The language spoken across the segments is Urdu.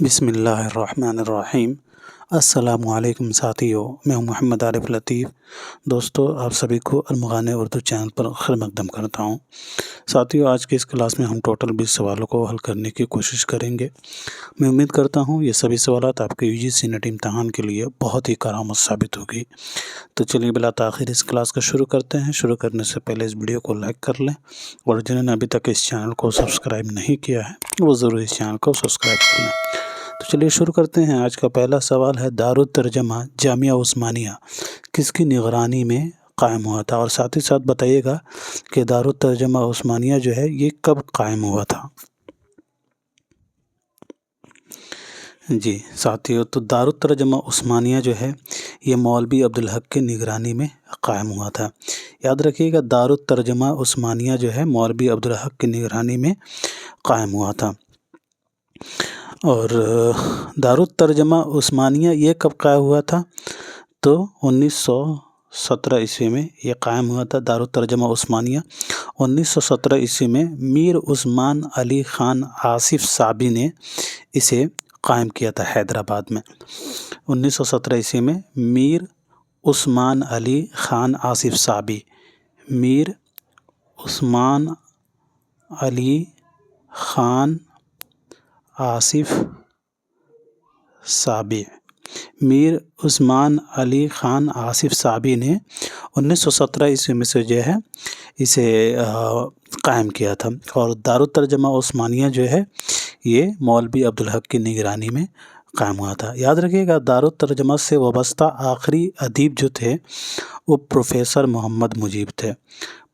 بسم اللہ الرحمن الرحیم۔ السلام علیکم ساتھیو، میں ہوں محمد عارف لطیف۔ دوستو، آپ سبھی کو المغانی اردو چینل پر خیر مقدم کرتا ہوں۔ ساتھیو، آج کے اس کلاس میں ہم ٹوٹل 20 سوالوں کو حل کرنے کی کوشش کریں گے۔ میں امید کرتا ہوں یہ سبھی سوالات آپ کے UGC نیٹ امتحان کے لیے بہت ہی کارآمد ثابت ہوگی۔ تو چلیے بلا تاخیر اس کلاس کا شروع کرتے ہیں۔ شروع کرنے سے پہلے اس ویڈیو کو لائک کر لیں، اور جنہوں نے ابھی تک اس چینل کو سبسکرائب نہیں کیا ہے وہ ضرور اس چینل کو سبسکرائب کر لیں۔ تو چلیے شروع کرتے ہیں۔ آج کا پہلا سوال ہے، دارالترجمہ جامعہ عثمانیہ کس کی نگرانی میں قائم ہوا تھا؟ اور ساتھ ہی ساتھ بتائیے گا کہ دارالترجمہ عثمانیہ جو ہے یہ کب قائم ہوا تھا؟ جی ساتھیو، تو دارالترجمہ عثمانیہ جو ہے یہ مولوی عبدالحق کی نگرانی میں قائم ہوا تھا۔ یاد رکھیے گا، دارالترجمہ عثمانیہ جو ہے مولوی عبدالحق کی نگرانی میں قائم ہوا تھا۔ اور دارالترجمہ عثمانیہ یہ کب قائم ہوا تھا؟ تو 1917 عیسوی میں یہ قائم ہوا تھا۔ دارالترجمہ عثمانیہ 1917 عیسوی میں میر عثمان علی خان آصف صابی نے اسے قائم کیا تھا حیدرآباد میں۔ 1917 عیسوی میں میر عثمان علی خان آصف صابی، میر عثمان علی خان آصف صابی، میر عثمان علی خان آصف صابی نے 1917 عیسوی میں سے جو ہے اسے قائم کیا تھا۔ اور دارالترجمہ عثمانیہ جو ہے یہ مولوی عبدالحق کی نگرانی میں قائم ہوا تھا۔ یاد رکھیے گا، دارالترجمہ سے وابستہ آخری ادیب جو تھے وہ پروفیسر محمد مجیب تھے۔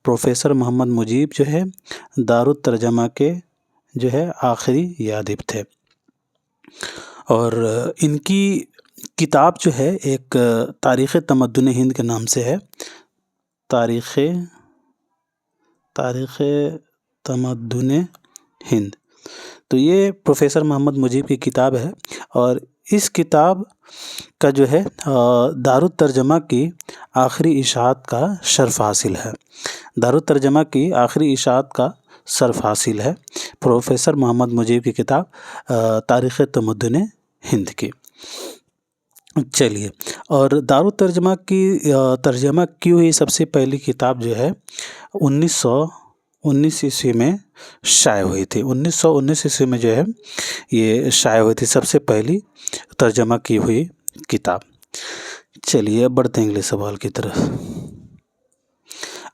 پروفیسر محمد مجیب جو ہے دارالترجمہ کے جو ہے آخری ادیب تھے۔ اور ان کی کتاب جو ہے ایک تاریخ تمدن ہند کے نام سے ہے، تاریخ تمدن ہند۔ تو یہ پروفیسر محمد مجیب کی کتاب ہے، اور اس کتاب کا جو ہے دارالترجمہ کی آخری اشاعت کا شرف حاصل ہے۔ دارالترجمہ کی آخری اشاعت کا شرف حاصل ہے پروفیسر محمد مجیب کی کتاب تاریخ تمدن ہند کی۔ چلیے، اور دارالترجمہ کی ترجمہ کی ہوئی سب سے پہلی کتاب جو ہے 1919 عیسوی میں شائع ہوئی تھی۔ 1919 عیسوی میں جو ہے یہ شائع ہوئی تھی، سب سے پہلی ترجمہ کی ہوئی کتاب۔ چلیے اب بڑھتے ہیں اگلے سوال کی طرف۔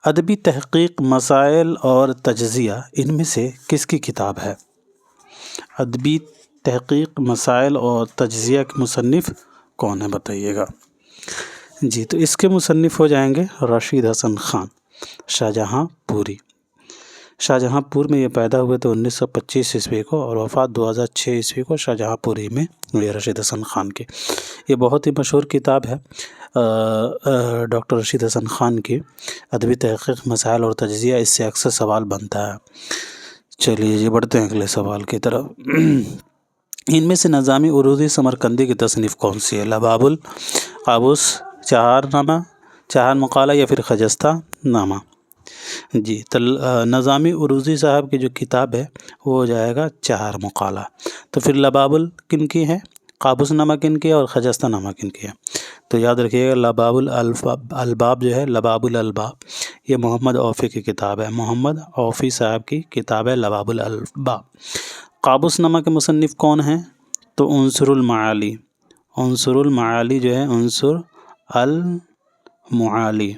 ادبی تحقیق، مسائل اور تجزیہ ان میں سے کس کی کتاب ہے؟ ادبی تحقیق، مسائل اور تجزیہ کے مصنف کون ہے؟ بتائیے گا۔ جی، تو اس کے مصنف ہو جائیں گے رشید حسن خان شاہجہاں پوری۔ شاہجہاں پور میں یہ پیدا ہوئے تھے 1925 عیسوی کو، اور وفات 2006 عیسوی کو شاہجہاں پوری میں ہوئی رشید حسن خان کی۔ یہ بہت ہی مشہور کتاب ہے ڈاکٹر رشید حسن خان کی، ادبی تحقیق، مسائل اور تجزیہ۔ اس سے اکثر سوال بنتا ہے۔ چلیے جی بڑھتے ہیں اگلے سوال کی طرف۔ ان میں سے نظامی عروضی سمرقندی کی تصنیف کون سی ہے؟ لباب القابوس، چہار نامہ، چہار مقالہ، یا پھر خجستہ نامہ؟ جی، تو نظامی عروضی صاحب کی جو کتاب ہے وہ ہو جائے گا چہار مقالہ۔ تو پھر لباب کن کی ہے، قابوس نامہ کن کی ہے، اور خجستہ نامہ کن کی ہے؟ تو یاد رکھیے گا، لباب الالباب جو ہے، لباب الالباب یہ محمد اوفی کی کتاب ہے۔ محمد اوفی صاحب کی کتاب ہے لباب الالباب۔ قابوس نامہ کے مصنف کون ہیں؟ تو عنصر المعالی۔ عنصر المعالی جو ہے، عنصر المعالی،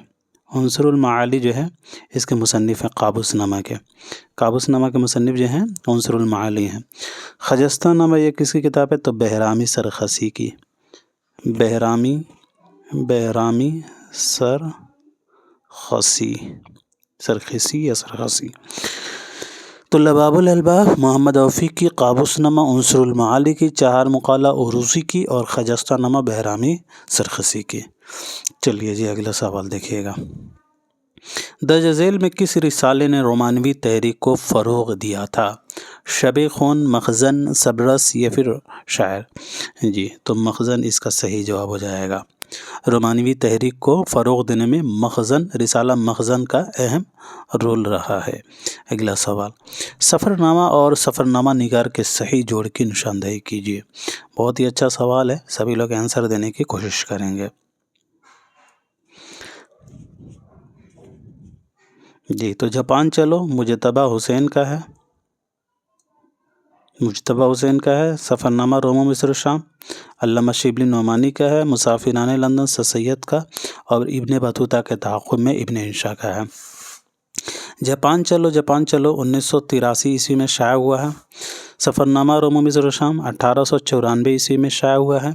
عنصر المعالی جو ہے اس کے مصنف ہیں قابوس نامہ کے۔ قابوس نامہ کے مصنف جو ہیں عنصر المعالی ہیں۔ خجستہ نامہ یہ کس کی کتاب ہے؟ تو بہرامی سرخسی کی، بہرامی سرخسی یا سرخسی۔ تو لباب الالباب محمد اوفی کی، قابوس نامہ عنصر المعالی کی، چہار مقالہ عروضی کی، اور خجستہ نامہ بہرامی سرخسی کی۔ چلیے جی اگلا سوال دیکھیے گا۔ درج ذیل میں کس رسالے نے رومانوی تحریک کو فروغ دیا تھا؟ شب خون، مخزن، سبرس، یا پھر شاعر؟ جی، تو مخزن اس کا صحیح جواب ہو جائے گا۔ رومانوی تحریک کو فروغ دینے میں مخزن رسالہ مخزن کا اہم رول رہا ہے۔ اگلا سوال، سفر نامہ اور سفر نامہ نگار کے صحیح جوڑ کی نشاندہی کیجیے۔ بہت ہی اچھا سوال ہے، سبھی لوگ آنسر دینے کی کوشش کریں گے۔ جی تو جاپان چلو مجتبیٰ حسین کا ہے، سفر نامہ روم و مصر و شام علامہ شبلی نعمانی کا ہے، مسافران لندن سر سید کا، اور ابن بطوطہ کے تعاقب میں ابن انشا کا ہے۔ جاپان چلو 1983 عیسوی میں شائع ہوا ہے۔ سفر نامہ روم و مصر و شام 1894 عیسوی میں شائع ہوا ہے۔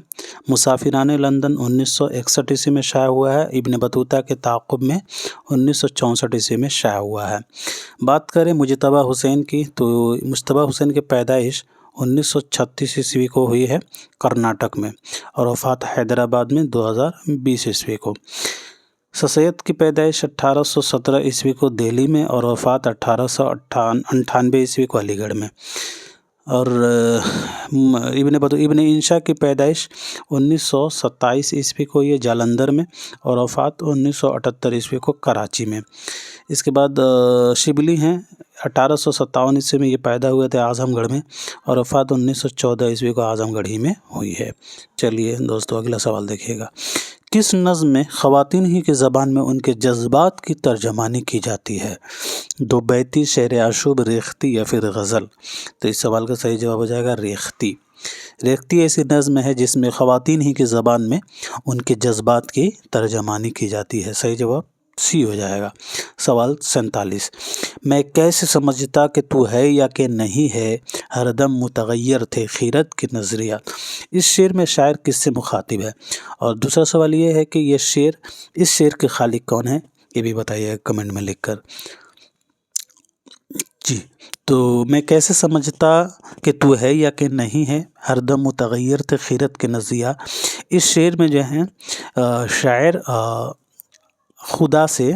مسافران لندن 1961 عیسوی میں شائع ہوا ہے۔ ابن بطوطہ کے تعاقب میں 1964 عیسوی میں شائع ہوا ہے۔ بات کریں مجتبیٰ حسین کی تو مجتبیٰ حسین کی پیدائش 1936 عیسوی کو ہوئی ہے کرناٹک میں، اور وفات حیدرآباد میں 2020 عیسوی کو۔ سر سید کی پیدائش 1817 عیسوی کو دہلی میں، اور وفات 1898 عیسوی کو علی گڑھ میں۔ اور ابن انشا کی پیدائش 1927 عیسوی کو یہ جالندھر میں، اور وفات 1978 عیسوی کو کراچی میں۔ اس کے بعد شبلی ہیں 1857 عیسوی میں یہ پیدا ہوئے تھے اعظم گڑھ میں، اور وفات 1914 عیسوی کو اعظم گڑھ ہی میں ہوئی ہے۔ چلیے دوستو اگلا سوال دیکھیے گا، کس نظم میں خواتین ہی کی زبان میں ان کے جذبات کی ترجمانی کی جاتی ہے؟ دو بیتی، شعر آشوب، ریختی یا پھر غزل؟ تو اس سوال کا صحیح جواب ہو جائے گا ریختی۔ ریختی ایسی نظم ہے جس میں خواتین ہی کی زبان میں ان کے جذبات کی ترجمانی کی جاتی ہے۔ صحیح جواب سی ہو جائے گا۔ سوال 47، میں کیسے سمجھتا کہ تو ہے یا کہ نہیں ہے، ہر دم متغیر تھے خیرت کے نظریات؟ اس شعر میں شاعر کس سے مخاطب ہے؟ اور دوسرا سوال یہ ہے کہ اس شعر کے خالق کون ہیں، یہ بھی بتائیے کمنٹ میں لکھ کر۔ جی تو میں کیسے سمجھتا کہ تو ہے یا کہ نہیں ہے، ہر دم متغیر تھے خیرت کے نظریات، اس شعر میں جو ہے شاعر خدا سے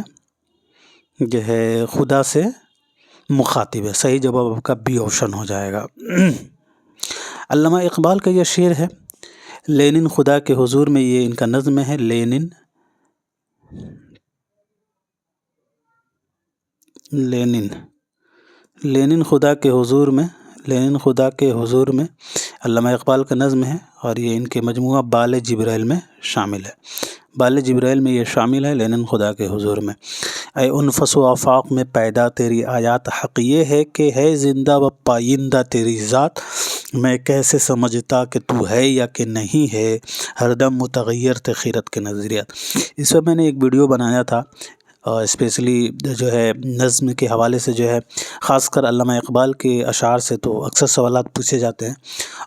مخاطب ہے۔ صحیح جواب آپ کا بی آپشن ہو جائے گا۔ علامہ اقبال کا یہ شعر ہے، لینن خدا کے حضور میں، یہ ان کا نظم ہے، لینن خدا کے حضور میں علامہ اقبال کا نظم ہے، اور یہ ان کے مجموعہ بال جبریل میں شامل ہے۔ بال جبریل میں یہ شامل ہے، لینن خدا کے حضور میں۔ اے انفس و آفاق میں پیدا تیری آیات، حق یہ ہے کہ ہے زندہ و پائندہ تیری ذات، میں کیسے سمجھتا کہ تو ہے یا کہ نہیں ہے، ہر دم متغیر تھے خیرت کے نظریات۔ اس پر میں نے ایک ویڈیو بنایا تھا، اسپیشلی جو ہے نظم کے حوالے سے، جو ہے خاص کر علامہ اقبال کے اشعار سے تو اکثر سوالات پوچھے جاتے ہیں،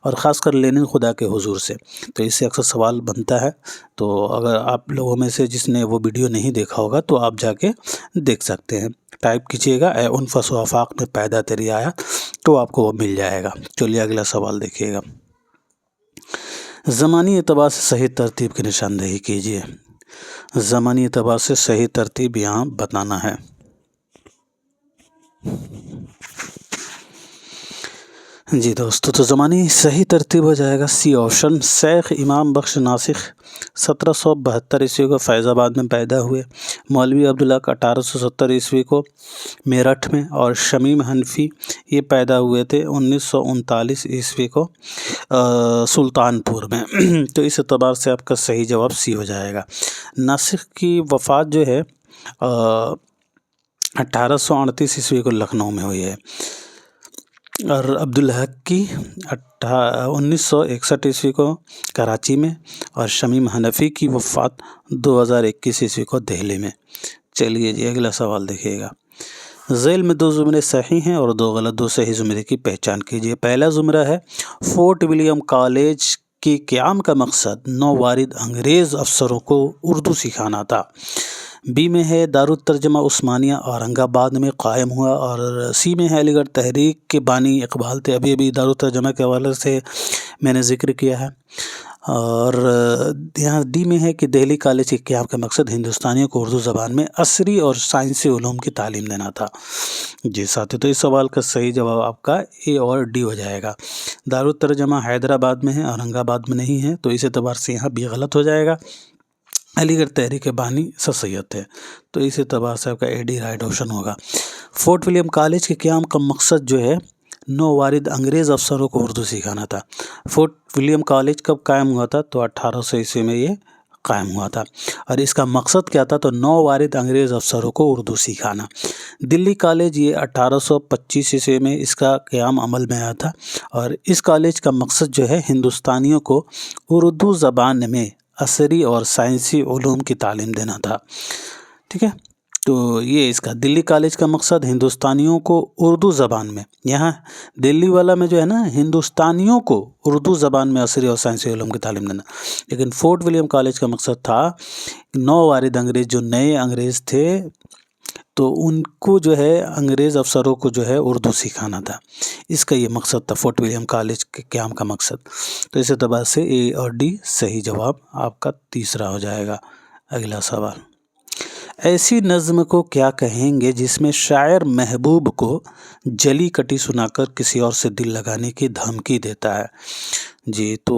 اور خاص کر لینن خدا کے حضور سے، تو اس سے اکثر سوال بنتا ہے۔ تو اگر آپ لوگوں میں سے جس نے وہ ویڈیو نہیں دیکھا ہوگا تو آپ جا کے دیکھ سکتے ہیں، ٹائپ کیجیے گا اے انفس و آفاق میں پیدا تیری آیات، تو آپ کو وہ مل جائے گا۔ چلیے اگلا سوال دیکھیے گا، زمانی اعتبار سے صحیح ترتیب کی نشاندہی کیجیے۔ زمانی اعتبار سے صحیح ترتیب یہاں بتانا ہے۔ جی دوستو، تو زمانی صحیح ترتیب ہو جائے گا سی آپشن۔ شیخ امام بخش ناسخ 1772 عیسوی کو فیض آباد میں پیدا ہوئے، مولوی عبداللہ کا 1870 عیسوی کو میرٹھ میں، اور شمیم حنفی یہ پیدا ہوئے تھے 1939 عیسوی کو سلطان پور میں۔ تو اس اعتبار سے آپ کا صحیح جواب سی ہو جائے گا۔ ناسخ کی وفات جو ہے 1838 عیسوی کو لکھنؤ میں ہوئی ہے، اور عبدالحق کی 1961 عیسوی کو کراچی میں، اور شمیم حنفی کی وفات 2021 عیسوی کو دہلی میں۔ چلیے جی اگلا سوال دیکھیے گا، ذیل میں دو زمرے صحیح ہیں اور دو غلط، دو صحیح زمرے کی پہچان کیجیے۔ پہلا زمرہ ہے فورٹ ولیم کالج کے قیام کا مقصد نو وارد انگریز افسروں کو اردو سکھانا تھا۔ بی میں ہے دارالترجمہ عثمانیہ اورنگ آباد میں قائم ہوا، اور سی میں ہے علی گڑھ تحریک کے بانی اقبال تھے۔ ابھی دارالترجمہ کے حوالے سے میں نے ذکر کیا ہے، اور یہاں ڈی میں ہے کہ دہلی کالج کے قیام کا مقصد ہندوستانیوں کو اردو زبان میں عصری اور سائنسی علوم کی تعلیم دینا تھا۔ جی ساتھی، تو اس سوال کا صحیح جواب آپ کا اے اور ڈی ہو جائے گا۔ دارالترجمہ حیدرآباد میں ہے، اورنگ آباد میں نہیں ہے، تو اس اعتبار سے یہاں بی غلط ہو جائے گا۔ علی گڑھ تحریک کے بانی سر سید تھے، تو اس اعتبار سے آپ کا اے ڈی رائٹ آپشن ہوگا۔ فورٹ ولیم کالج کے قیام کا مقصد جو ہے نووارد انگریز افسروں کو اردو سکھانا تھا۔ فورٹ ولیم کالج کب قائم ہوا تھا؟ تو 1800 عیسوی میں یہ قائم ہوا تھا، اور اس کا مقصد کیا تھا؟ تو نووارد انگریز افسروں کو اردو سکھانا۔ دلی کالج یہ 1825 عیسوی میں اس کا قیام عمل میں آیا تھا، اور اس کالج کا مقصد جو ہے ہندوستانیوں کو اردو زبان میں عصری اور سائنسی علوم کی تعلیم دینا تھا۔ ٹھیک ہے، تو یہ اس کا دلی کالج کا مقصد ہندوستانیوں کو اردو زبان میں، یہاں دلی والا میں جو ہے نا ہندوستانیوں کو اردو زبان میں عصری اور سائنسی علوم کی تعلیم دینا، لیکن فورٹ ولیم کالج کا مقصد تھا نووارد انگریز، جو نئے انگریز تھے تو ان کو جو ہے انگریز افسروں کو جو ہے اردو سکھانا تھا، اس کا یہ مقصد تھا فورٹ ولیم کالج کے قیام کا مقصد۔ تو اس اعتبار سے اے اور ڈی صحیح جواب آپ کا تیسرا ہو جائے گا۔ اگلا سوال، ایسی نظم کو کیا کہیں گے جس میں شاعر محبوب کو جلی کٹی سنا کر کسی اور سے دل لگانے کی دھمکی دیتا ہے؟ جی تو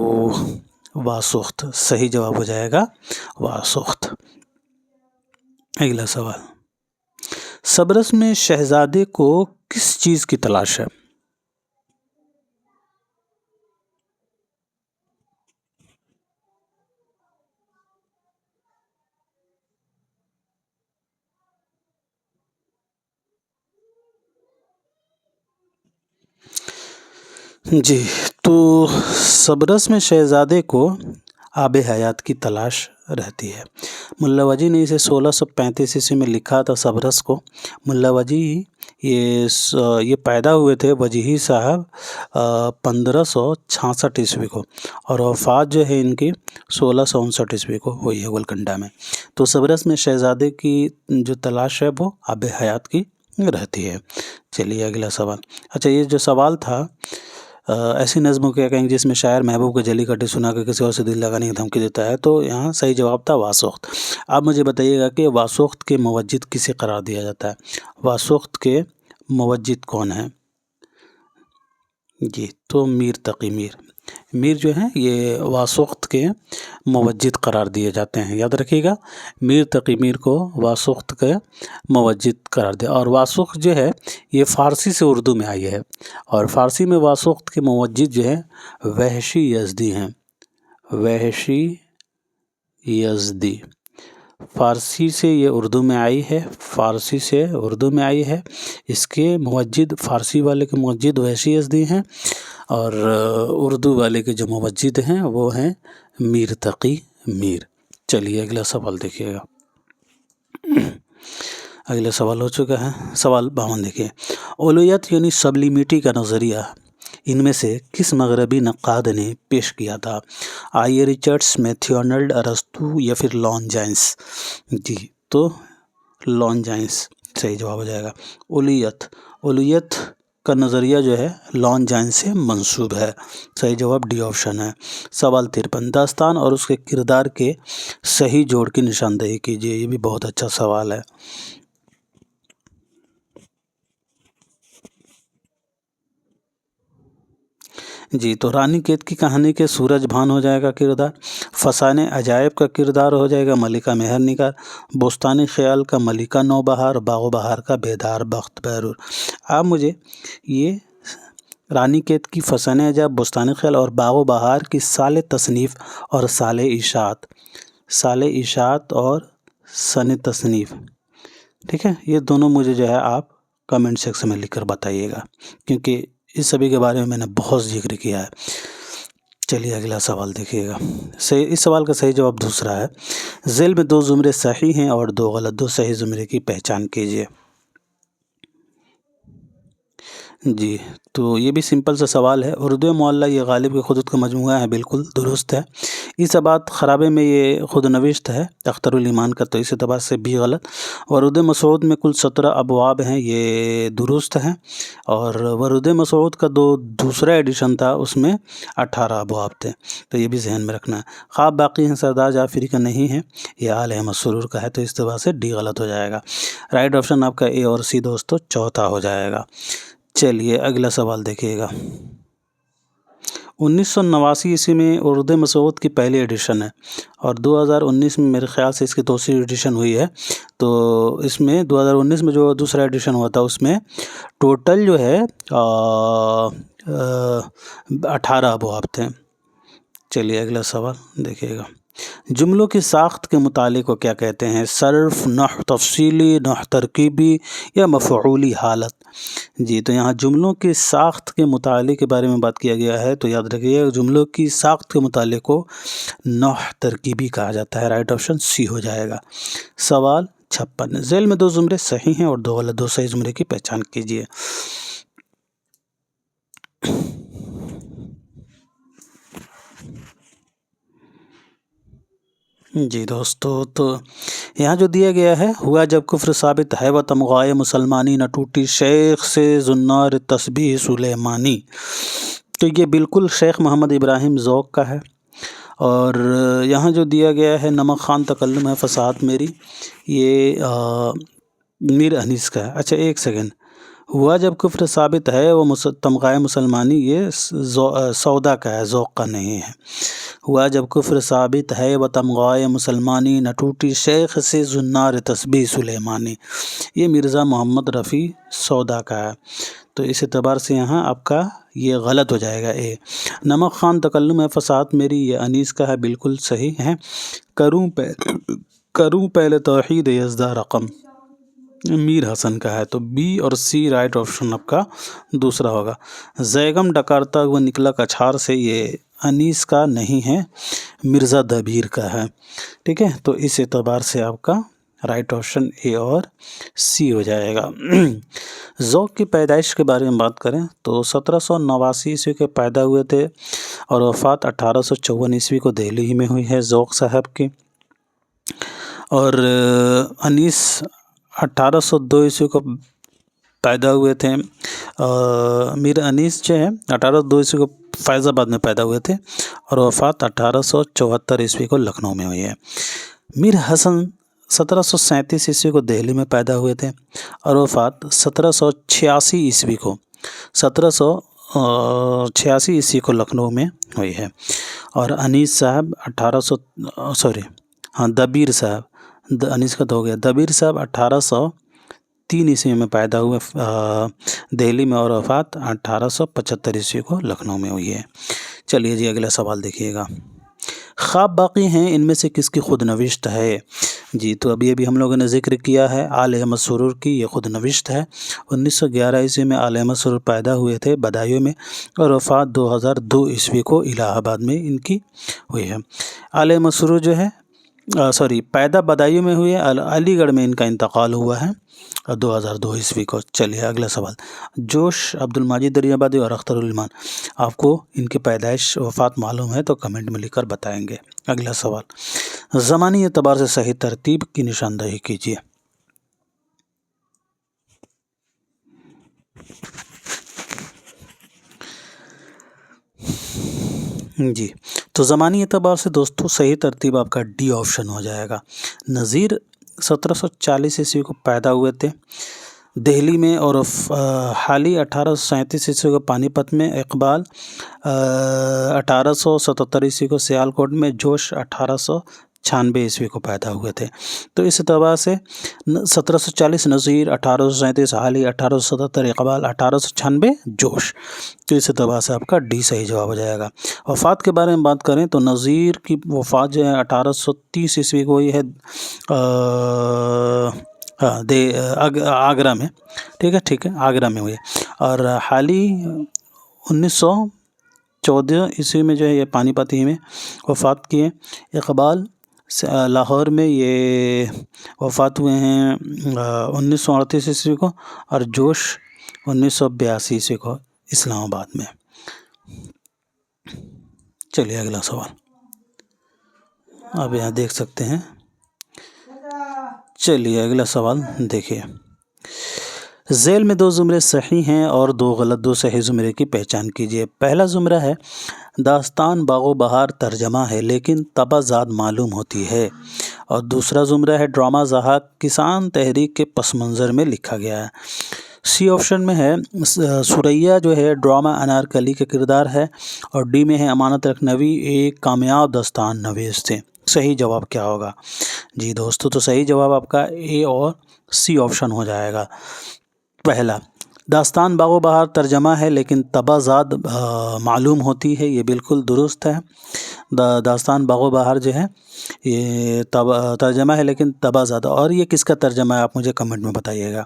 واسخت صحیح جواب ہو جائے گا، واسخت۔ اگلا سوال، صبرس میں شہزادے کو کس چیز کی تلاش ہے؟ جی تو صبرس میں شہزادے کو آب حیات کی تلاش رہتی ہے۔ ملا وجی نے اسے 1635 عیسوی میں لکھا تھا صبرس کو۔ ملا وجی یہ پیدا ہوئے تھے وجیحی صاحب 1566 عیسوی کو، اور وفات جو ہے ان کی 1659 عیسوی کو ہوئی ہے گولکنڈہ میں۔ تو صبرس میں شہزادے کی جو تلاش ہے وہ آب حیات کی رہتی ہے۔ چلیے اگلا سوال، اچھا یہ جو سوال تھا ایسی نظم کو کیا کہیں گے جس میں شاعر محبوب کو جلی کٹی سنا کر کسی اور سے دل لگانے کی دھمکی دیتا ہے؟ تو یہاں صحیح جواب تھا واسخت۔ آپ مجھے بتائیے گا کہ واسخت کے موجد کسے قرار دیا جاتا ہے؟ واسخت کے موجد کون ہیں؟ جی تو میر تقی میر، میر جو ہیں یہ واسخت کے موجد قرار دیے جاتے ہیں، یاد رکھیے گا، میر تقی میر کو واسخت کے موجد قرار دیا۔ اور واسخت جو ہے یہ فارسی سے اردو میں آئی ہے، اور فارسی میں واسخت کے موجد جو ہے وحشی یزدی ہیں، وحشی یزدی۔ فارسی سے یہ اردو میں آئی ہے، فارسی سے اردو میں آئی ہے، اس کے موجد فارسی والے کے موجد وحشی یزدی ہیں، اور اردو والے کے جو موجد ہیں وہ ہیں میر تقی میر۔ چلیے اگلا سوال دیکھیے گا، اگلا سوال ہو چکا ہے، سوال 52 دیکھیے، اولویت یعنی سبلیمیٹی کا نظریہ ان میں سے کس مغربی نقاد نے پیش کیا تھا؟ آئی ریچرڈس، میتھیونلڈ، ارسطو یا پھر لانجائنس؟ جی تو لانجائنس صحیح جواب ہو جائے گا۔ اولویت کا نظریہ جو ہے لانجائنس سے منسوب ہے، صحیح جواب ڈی آپشن ہے۔ سوال 53، داستان اور اس کے کردار کے صحیح جوڑ کی نشاندہی کیجیے۔ یہ بھی بہت اچھا سوال ہے۔ جی تو رانی کیت کی کہانی کے سورج بھان ہو جائے گا کردار، فسانے عجائب کا کردار ہو جائے گا ملکہ مہر نگار، بوستانی خیال کا ملکہ نوبہار، باغ و بہار کا بیدار بخت بیرور۔ آپ مجھے یہ رانی کیت کی فسانے عجائب، بوستانی خیال اور باغ و بہار کی سال تصنیف اور سال اشاعت اور سن تصنیف، ٹھیک ہے، یہ دونوں مجھے جو ہے آپ کمنٹ سیکشن میں لکھ کر بتائیے گا، کیونکہ اس سبھی کے بارے میں نے بہت ذکر کیا ہے۔ چلیے اگلا سوال دیکھیے گا، اس سوال کا صحیح جواب دوسرا ہے۔ ذیل میں 2 زمرے صحیح ہیں اور 2 غلط، 2 صحیح زمرے کی پہچان کیجیے۔ جی تو یہ بھی سمپل سا سوال ہے، اردو معلیٰ یہ غالب کے خطوط کا مجموعہ ہے، بالکل درست ہے۔ اس بات خرابے میں یہ خود نوشت ہے اختر الایمان کا، تو اس اعتبار سے بھی غلط۔ ورود مسعود میں کل 17 ابواب ہیں، یہ درست ہیں، اور ورود مسعود کا دوسرا ایڈیشن تھا، اس میں 18 ابواب تھے، تو یہ بھی ذہن میں رکھنا ہے۔ خواب باقی ہیں سردار جعفری کا نہیں ہے، یہ آل احمد سرور کا ہے، تو اس اعتبار سے ڈی غلط ہو جائے گا۔ رائٹ آپشن آپ کا اے اور سی دوستو چوتھا ہو جائے گا۔ چلیے اگلا سوال دیکھیے گا، 1989 میں اردو مسعود کی پہلی ایڈیشن ہے اور 2019 میں میرے خیال سے اس کی دوسری ایڈیشن ہوئی ہے. تو اس میں 2019 میں جو دوسرا ایڈیشن ہوا تھا اس میں ٹوٹل جو ہے 18 ابواب تھے. چلیے اگلا سوال دیکھیے گا. جملوں کی ساخت کے متعلق کو کیا کہتے ہیں؟ صرف، نحو تفصیلی، نحو ترکیبی یا مفعولی حالت. جی تو یہاں جملوں کی ساخت کے متعلق کے بارے میں بات کیا گیا ہے، تو یاد رکھیے جملوں کی ساخت کے متعلق کو نحو ترکیبی کہا جاتا ہے. رائٹ آپشن سی ہو جائے گا. سوال 56. ذیل میں 2 زمرے صحیح ہیں اور 2 غلط. 2 صحیح زمرے کی پہچان کیجیے. جی دوستو، تو یہاں جو دیا گیا ہے، ہوا جب کفر ثابت ہے و تمغائے مسلمانی نہ ٹوٹی شیخ سے زنار تسبیح سلیمانی. تو یہ بالکل شیخ محمد ابراہیم ذوق کا ہے. اور یہاں جو دیا گیا ہے نمک خان تکلم ہے فصاحت میری، یہ میر انیس کا ہے. اچھا ایک سیکنڈ. ہوا جب کفر ثابت ہے وہ تمغائے مسلمانی، یہ سودا کا ہے، ذوق کا نہیں ہے. ہوا جب کفر ثابت ہے و تمغائے مسلمانی نہ ٹوٹی شیخ سے زنار تسبیح سلیمانی، یہ مرزا محمد رفیع سودا کا ہے. تو اس اعتبار سے یہاں آپ کا یہ غلط ہو جائے گا. اے نمک خان تکلم ہے فصاحت میری، یہ انیس کا ہے، بالکل صحیح ہے. کروں پہلے توحید یزدہ رقم، میر حسن کا ہے. تو بی اور سی رائٹ آپشن آپ کا دوسرا ہوگا. زیگم ڈکارتا ہوا نکلا کچھار سے، یہ انیس کا نہیں ہے، مرزا دبیر کا ہے. ٹھیک ہے، تو اس اعتبار سے آپ کا رائٹ آپشن اے اور سی ہو جائے گا. ذوق کی پیدائش کے بارے میں بات کریں تو 1789 عیسوی کے پیدا ہوئے تھے اور وفات 1854 عیسوی کو دہلی ہی میں ہوئی ہے ذوق صاحب کی. اور انیس 1802 عیسوی کو پیدا ہوئے تھے. میر انیس جو ہے 1802 عیسوی کو فیض آباد میں پیدا ہوئے تھے اور وفات 1874 عیسوی کو لکھنؤ میں ہوئی ہے. میر حسن 1737 عیسوی کو دہلی میں پیدا ہوئے تھے اور وفات 1786 عیسوی کو 1786 عیسوی کو لکھنؤ میں ہوئی ہے. اور انیس صاحب دبیر صاحب، انیس کا تو ہو گیا، دبیر صاحب 1803 عیسوی میں پیدا ہوئے دہلی میں اور وفات 1875 عیسوی کو لکھنؤ میں ہوئی ہے. چلیے جی اگلا سوال دیکھیے گا. خواب باقی ہیں ان میں سے کس کی خود نوشت ہے؟ جی تو ابھی ہم لوگوں نے ذکر کیا ہے آل احمد سرور کی، یہ خود نوشت ہے. 1911 عیسوی میں آل احمد سرور پیدا ہوئے تھے بدایوں میں اور وفات 2002 عیسوی کو الہ آباد میں ان کی ہوئی ہے. آل احمد سرور جو ہے پیدا بدایوں میں ہوئی ہے، علی گڑھ میں ان کا انتقال ہوا ہے 2002 عیسوی کو. چلیے اگلا سوال. جوش عبد الماجد دریابادی اور اختر الایمان، آپ کو ان کی پیدائش وفات معلوم ہے تو کمنٹ میں لکھ کر بتائیں گے. اگلا سوال. زمانی اعتبار سے صحیح ترتیب کی نشاندہی کیجیے. جی تو زمانی اعتبار سے دوستو صحیح ترتیب آپ کا ڈی آپشن ہو جائے گا. نذیر 1740 عیسوی کو پیدا ہوئے تھے دہلی میں اور حالی 1837 عیسوی کو پانی پت میں. اقبال 1877 عیسوی کو سیالکوٹ میں. جوش 1896 عیسوی کو پیدا ہوئے تھے. تو اس اعتبار سے 1740 نذیر، 1837 حالی، 1877 اقبال، 1896 جوش. تو اس اعتبار سے آپ کا ڈی صحیح جواب ہو جائے گا. وفات کے بارے میں بات کریں تو نذیر کی وفات جو ہے 1830 عیسوی کو ہوئی ہے آگرہ میں. ٹھیک ہے آگرہ میں ہوئی ہے. اور حالی 1914 عیسوی میں جو ہے یہ پانی پت ہی میں وفات کی ہے. اقبال لاہور میں یہ وفات ہوئے ہیں 1938 عیسوی کو اور جوش 1982 عیسوی کو اسلام آباد میں. چلیے اگلا سوال آپ یہاں دیکھ سکتے ہیں. چلیے اگلا سوال دیکھیے. ذیل میں 2 زمرے صحیح ہیں اور 2 غلط. 2 صحیح زمرے کی پہچان کیجیے. پہلا زمرہ ہے داستان باغ و بہار ترجمہ ہے لیکن طبع ذات معلوم ہوتی ہے. اور دوسرا زمرہ ہے ڈرامہ ضحاک کسان تحریک کے پس منظر میں لکھا گیا ہے. سی آپشن میں ہے سوریا جو ہے ڈرامہ انارکلی کا کردار ہے، اور ڈی میں ہے امانت لکھنوی ایک کامیاب داستان نویس تھے۔ صحیح جواب کیا ہوگا؟ جی دوستو، تو صحیح جواب آپ کا اے اور سی آپشن ہو جائے گا۔ پہلا، داستان باغ و بہار ترجمہ ہے لیکن تبازاد معلوم ہوتی ہے، یہ بالکل درست ہے۔ داستان باغ و بہار جو ہے یہ ترجمہ ہے لیکن تبازاد، اور یہ کس کا ترجمہ ہے آپ مجھے کمنٹ میں بتائیے گا۔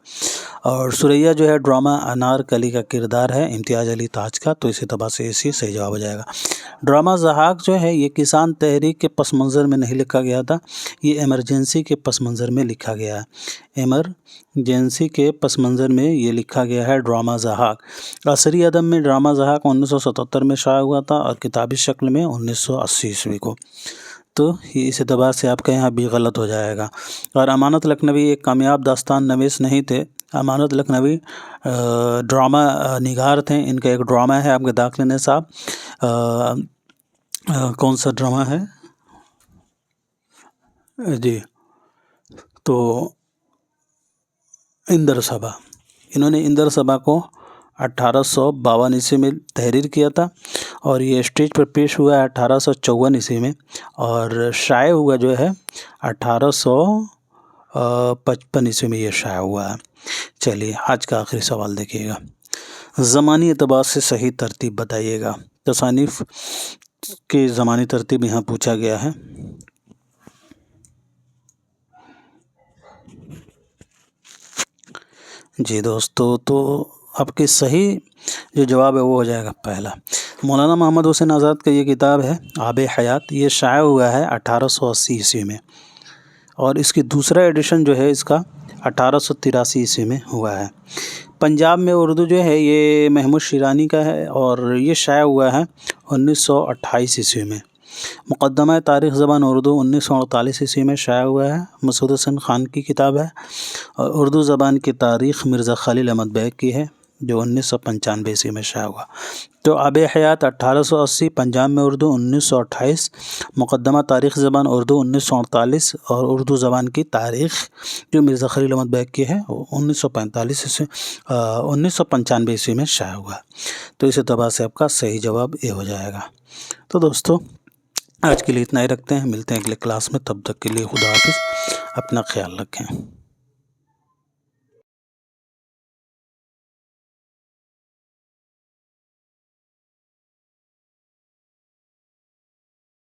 اور سوریا جو ہے ڈرامہ انارکلی کا کردار ہے امتیاز علی تاج کا، تو اس اعتبار سے اسی صحیح جواب ہو جائے گا۔ ڈرامہ ضحاک جو ہے یہ کسان تحریک کے پس منظر میں نہیں لکھا گیا تھا، یہ ایمرجنسی کے پس منظر میں لکھا گیا ہے۔ ایمرجنسی کے پس منظر میں یہ لکھا گیا ہے ڈرامہ ضحاک۔ عصری ادب میں ڈرامہ ضحاک 1977 میں شائع ہوا تھا اور کتابی شکل میں 1980 کو، تو یہ اس اعتبار سے آپ کا یہاں بھی غلط ہو جائے گا۔ اور امانت لکھنوی ایک کامیاب داستان نویس نہیں تھے، امانت لکھنوی ڈرامہ نگار تھے۔ ان کا ایک ڈرامہ ہے آپ کے داخل نصاب، کون سا ڈرامہ ہے جی؟ تو اندر صبا، انہوں نے اندر صبا کو 1852 عیسوی میں تحریر کیا تھا، اور یہ اسٹیج پر پیش ہوا ہے 1854 عیسوی میں، اور شائع ہوا جو ہے 1855 عیسوی میں یہ شائع ہوا ہے۔ چلیے آج کا آخری سوال دیکھیے گا، زمانی اعتبار سے صحیح ترتیب بتائیے گا۔ تصانیف کی زمانی ترتیب یہاں پوچھا گیا ہے۔ جی دوستو، تو آپ کی صحیح جو جواب ہے وہ ہو جائے گا پہلا۔ مولانا محمد حسین آزاد کا یہ کتاب ہے آب حیات، یہ شائع ہوا ہے 1880 عیسوی میں، اور اس کی دوسرا ایڈیشن جو ہے اس کا 1883 عیسوی میں ہوا ہے۔ پنجاب میں اردو جو ہے یہ محمود شیرانی کا ہے، اور یہ شائع ہوا ہے 1928 عیسوی میں۔ مقدمہ تاریخ زبان اردو 1948 عیسوی میں شائع ہوا ہے، مسعود حسن خان کی کتاب ہے، اور اردو زبان کی تاریخ مرزا خلیل احمد بیگ کی ہے جو 1995 عیسوی میں شائع ہوا۔ تو آب حیات 1880، پنجاب میں اردو 1928، مقدمہ تاریخ زبان اردو 1948، اور اردو زبان کی تاریخ جو مرزا خلیل احمد بیگ کی ہے وہ 1995 عیسوی میں شائع ہوا۔ تو اس اعتبار سے آپ کا صحیح جواب یہ ہو جائے گا۔ تو دوستو آج کے لیے اتنا ہی رکھتے ہیں، ملتے ہیں اگلے کلاس میں، تب تک کے لیے خدا حافظ، اپنا خیال رکھیں۔